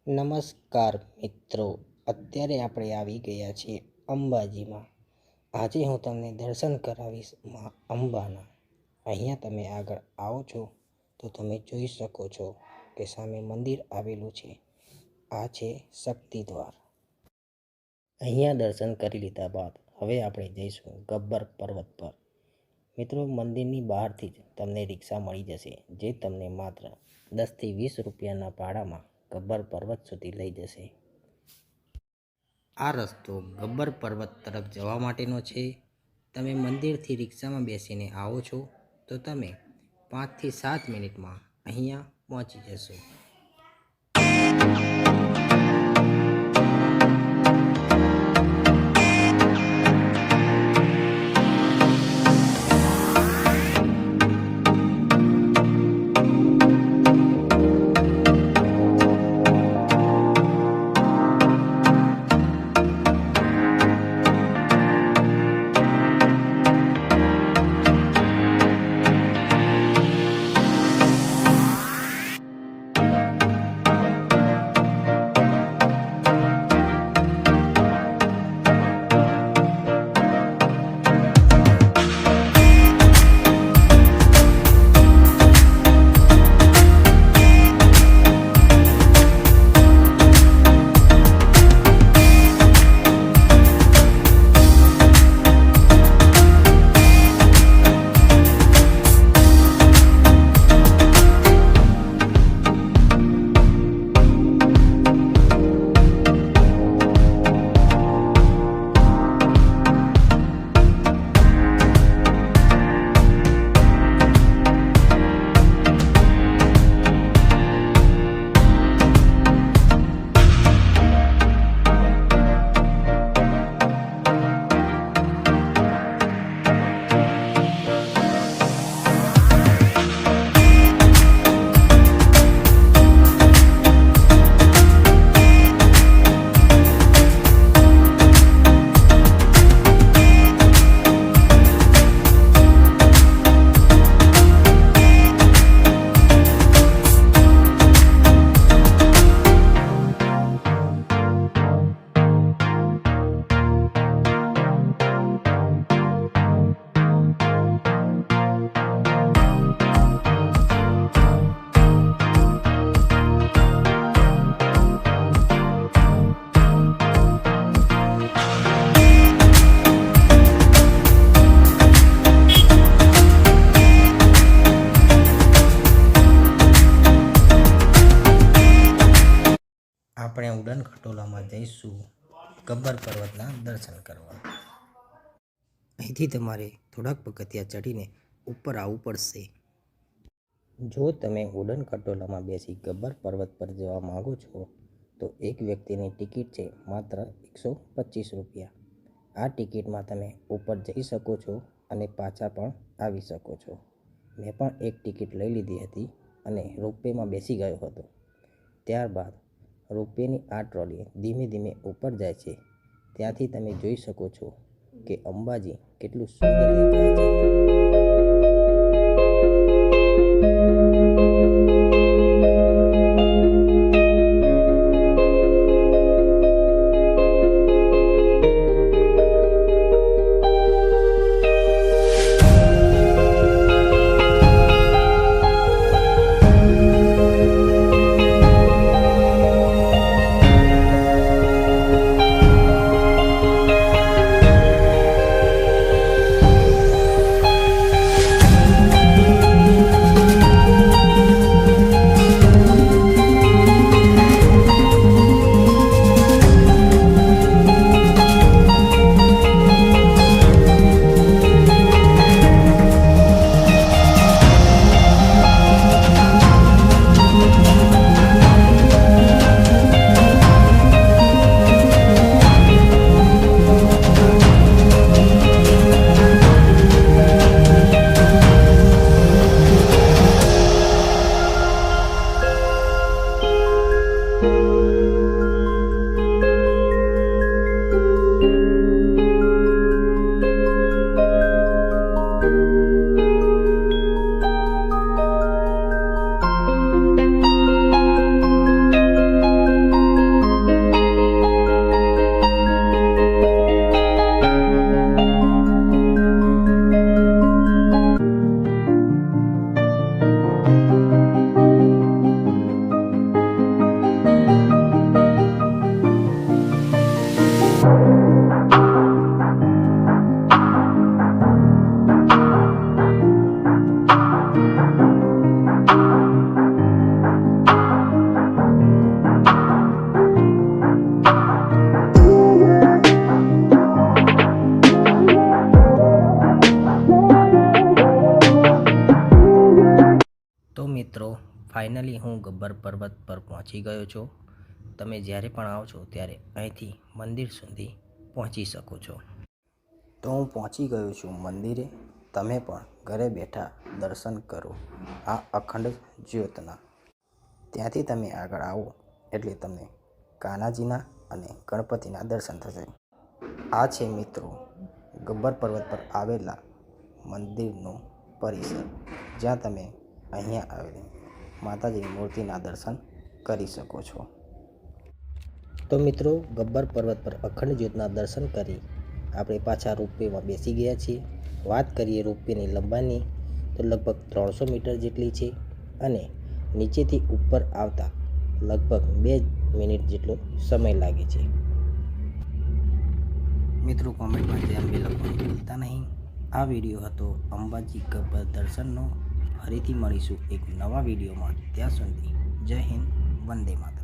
નમસ્કાર મિત્રો, અત્યારે આપણે આવી ગયા છીએ અંબાજીમાં. આજે હું તમને દર્શન કરાવીશ માં અંબાના. અહીંયા તમે આગળ આવો છો તો તમે જોઈ શકો છો કે સામે મંદિર આવેલું છે. આ છે શક્તિ દ્વાર. અહીંયા દર્શન કરી લીધા બાદ હવે આપણે જઈશું ગબ્બર પર્વત પર. મિત્રો, મંદિરની બહારથી જ તમને રિક્ષા મળી જશે, જે તમને માત્ર 10 થી 20 રૂપિયાના ભાડામાં ગબ્બર પર્વત સુધી લઈ જશે. આ રસ્તો ગબ્બર પર્વત તરફ જવા માટેનો છે. તમે મંદિરથી રિક્ષામાં બેસીને આવો છો તો તમે 5 થી 7 મિનિટમાં અહીંયા પહોંચી જશો. આપણે ઉડન ખટોલામાં જઈશું ગબ્બર પર્વતના દર્શન કરવા. અહીંથી તમારે થોડાક પગથિયાં ચડીને ઉપર આવવું પડશે. જો તમે ઉડન ખટોલામાં બેસી ગબ્બર પર્વત પર જવા માંગો છો તો એક વ્યક્તિની ટિકિટ છે માત્ર 125 રૂપિયા. આ ટિકિટમાં તમે ઉપર જઈ શકો છો અને પાછા પણ આવી શકો છો. મેં પણ એક ટિકિટ લઈ લીધી હતી અને રોપવેમાં બેસી ગયો હતો. ત્યારબાદ રોપવેની આ ટ્રોલી ધીમે ધીમે ઉપર જાય છે. ત્યાંથી તમે જોઈ શકો છો કે અંબાજી કેટલું સુંદર દેખાય છે. ગબ્બર પર્વત પર પહોંચી ગયો છો. તમે જ્યારે પણ આવો છો ત્યારે અહીંથી મંદિર સુધી પહોંચી શકો છો. તો હું પહોંચી ગયો છું મંદિરે. તમે પણ ઘરે બેઠા દર્શન કરો આ અખંડ જ્યોતના. ત્યાંથી તમે આગળ આવો એટલે તમને કાનાજીના અને ગણપતિના દર્શન થશે. આ છે મિત્રો ગબ્બર પર્વત પર આવેલા મંદિરનું પરિસર, જ્યાં તમે અહીંયા આવેલી માતાજીની મૂર્તિના દર્શન કરી શકો છો. તો મિત્રો ગબ્બર પર્વત પર અખંડ જ્યોતના દર્શન કરી આપણે પાછા રોપવેમાં બેસી ગયા છીએ. વાત કરીએ રોપવેની લંબાઈની તો લગભગ 300 મીટર જેટલી છે અને નીચેથી ઉપર આવતા લગભગ 2 મિનિટ જેટલો સમય લાગે છે. મિત્રો કોમેન્ટમાં જય અંબે લખવાનું ભૂલતા નહીં. આ વિડીયો હતો અંબાજી ગબ્બર દર્શનનો. ફરીથી મળીશું એક નવા વિડીયોમાં. ત્યાં સુધી જય હિન્દ, વંદે માતરમ.